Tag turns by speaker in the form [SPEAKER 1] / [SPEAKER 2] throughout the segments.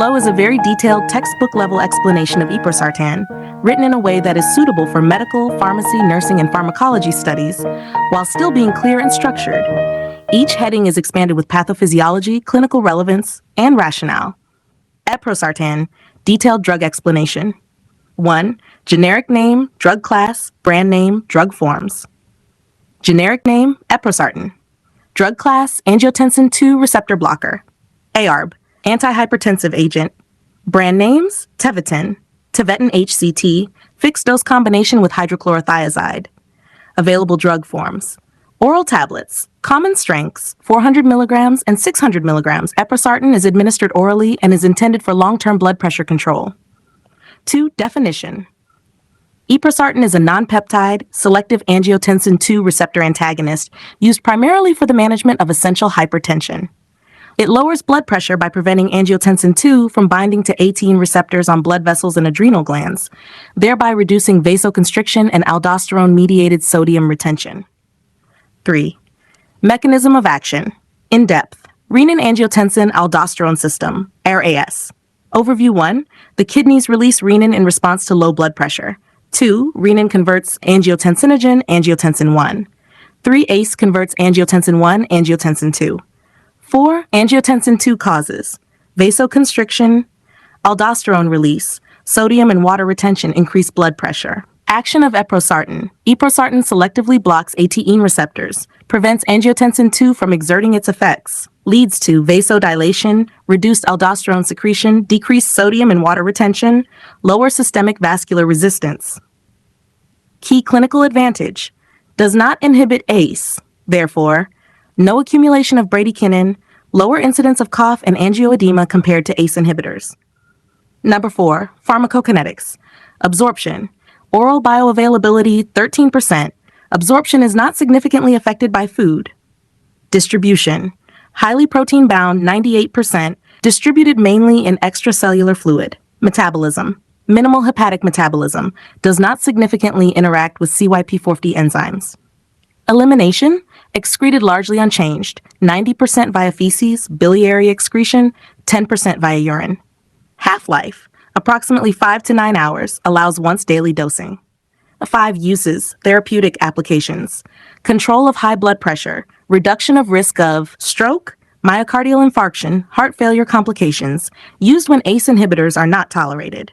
[SPEAKER 1] Below is a very detailed textbook-level explanation of Eprosartan, written in a way that is suitable for medical, pharmacy, nursing, and pharmacology studies, while still being clear and structured. Each heading is expanded with pathophysiology, clinical relevance, and rationale. Eprosartan, detailed drug explanation. 1. Generic name, drug class, brand name, drug forms. Generic name, Eprosartan. Drug class, angiotensin II receptor blocker. ARB, antihypertensive agent. Brand names, Teveten, Teveten HCT, fixed dose combination with hydrochlorothiazide. Available drug forms. Oral tablets, common strengths, 400 milligrams and 600 milligrams. Eprosartan is administered orally and is intended for long-term blood pressure control. 2. Definition. Eprosartan is a non-peptide, selective angiotensin II receptor antagonist used primarily for the management of essential hypertension. It lowers blood pressure by preventing angiotensin II from binding to 18 receptors on blood vessels and adrenal glands, thereby reducing vasoconstriction and aldosterone-mediated sodium retention. 3. Mechanism of action. In-depth. Renin-angiotensin-aldosterone system, RAS. Overview 1. The kidneys release renin in response to low blood pressure. 2. Renin converts angiotensinogen, angiotensin 1. 3. ACE converts angiotensin 1, angiotensin 2. 4. Angiotensin 2 causes vasoconstriction, aldosterone release, sodium and water retention, increased blood pressure. Action of Eprosartan. Eprosartan selectively blocks ATE receptors, prevents angiotensin 2 from exerting its effects, leads to vasodilation, reduced aldosterone secretion, decreased sodium and water retention, lower systemic vascular resistance. Key clinical advantage. Does not inhibit ACE, therefore, no accumulation of bradykinin, lower incidence of cough and angioedema compared to ACE inhibitors. Number 4. Pharmacokinetics. Absorption. Oral bioavailability 13%. Absorption is not significantly affected by food. Distribution. Highly protein-bound 98%, distributed mainly in extracellular fluid. Metabolism. Minimal hepatic metabolism, does not significantly interact with CYP450 enzymes. Elimination. Excreted largely unchanged, 90% via feces, biliary excretion, 10% via urine. Half-life. Approximately 5 to 9 hours, allows once daily dosing. 5 uses, therapeutic applications. Control of high blood pressure, reduction of risk of stroke, myocardial infarction, heart failure complications, used when ACE inhibitors are not tolerated.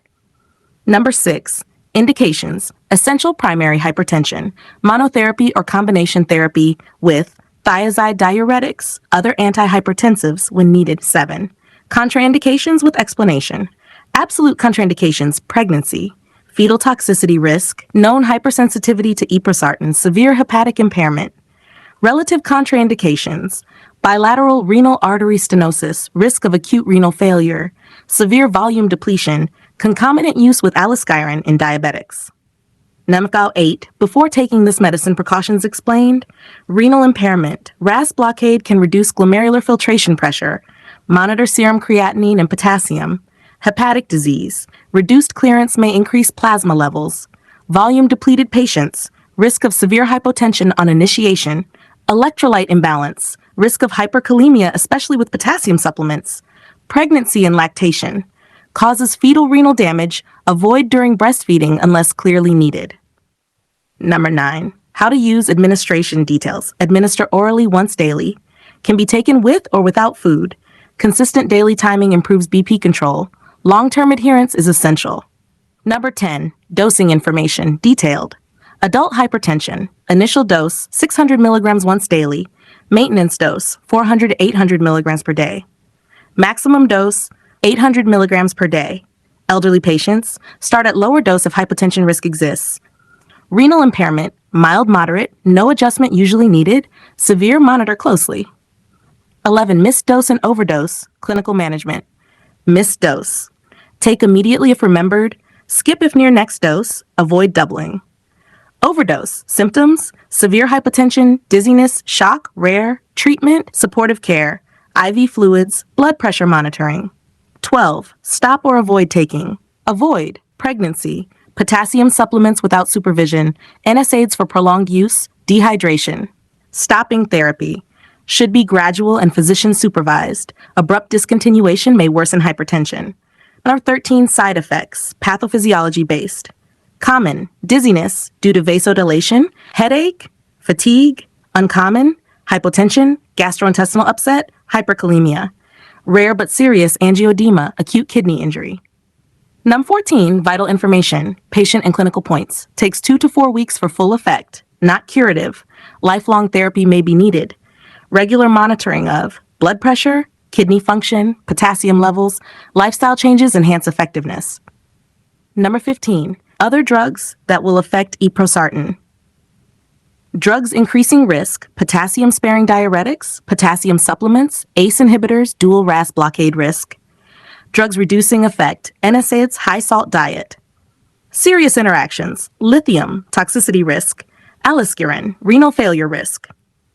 [SPEAKER 1] Number 6. Indications. Essential primary hypertension, monotherapy or combination therapy with thiazide diuretics, other antihypertensives when needed. 7. Contraindications with explanation. Absolute contraindications, pregnancy, fetal toxicity risk, known hypersensitivity to Eprosartan, severe hepatic impairment. Relative contraindications, bilateral renal artery stenosis, risk of acute renal failure, severe volume depletion, concomitant use with aliskiren in diabetics. Number 8. Before taking this medicine, precautions explained. Renal impairment. RAS blockade can reduce glomerular filtration pressure. Monitor serum creatinine and potassium. Hepatic disease. Reduced clearance may increase plasma levels. Volume depleted patients. Risk of severe hypotension on initiation. Electrolyte imbalance. Risk of hyperkalemia, especially with potassium supplements. Pregnancy and lactation. Causes fetal renal damage. Avoid during breastfeeding unless clearly needed. Number 9. How to use administration details. Administer orally once daily. Can be taken with or without food. Consistent daily timing improves BP control. Long-term adherence is essential. Number 10. Dosing information. Detailed. Adult hypertension. Initial dose, 600 milligrams once daily. Maintenance dose, 400 to 800 milligrams per day. Maximum dose, 800 milligrams per day. Elderly patients, start at lower dose if hypotension risk exists. Renal impairment, mild, moderate, no adjustment usually needed. Severe, monitor closely. 11. Missed dose and overdose, clinical management. Missed dose. Take immediately if remembered. Skip if near next dose. Avoid doubling. Overdose. Symptoms, severe hypotension, dizziness, shock, rare, treatment, supportive care, IV fluids, blood pressure monitoring. 12. Stop or avoid taking. Avoid. Pregnancy. Potassium supplements without supervision. NSAIDs for prolonged use. Dehydration. Stopping therapy. Should be gradual and physician supervised. Abrupt discontinuation may worsen hypertension. Number 13, side effects, pathophysiology based. Common, dizziness due to vasodilation, headache, fatigue, uncommon, hypotension, gastrointestinal upset, hyperkalemia. Rare but serious angioedema, acute kidney injury. Number 14, vital information, patient and clinical points. Takes 2 to 4 weeks for full effect, not curative. Lifelong therapy may be needed. Regular monitoring of blood pressure, kidney function, potassium levels, lifestyle changes enhance effectiveness. Number 15, other drugs that will affect Eprosartan. Drugs increasing risk, potassium-sparing diuretics, potassium supplements, ACE inhibitors, dual RAS blockade risk. Drugs reducing effect, NSAIDs, high-salt diet. Serious interactions, lithium, toxicity risk, aliskiren, renal failure risk.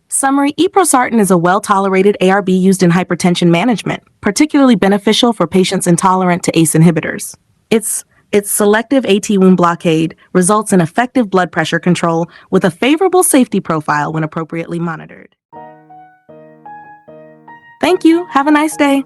[SPEAKER 1] Summary, Eprosartan is a well-tolerated ARB used in hypertension management, particularly beneficial for patients intolerant to ACE inhibitors. Its selective AT wound blockade results in effective blood pressure control with a favorable safety profile when appropriately monitored. Thank you. Have a nice day.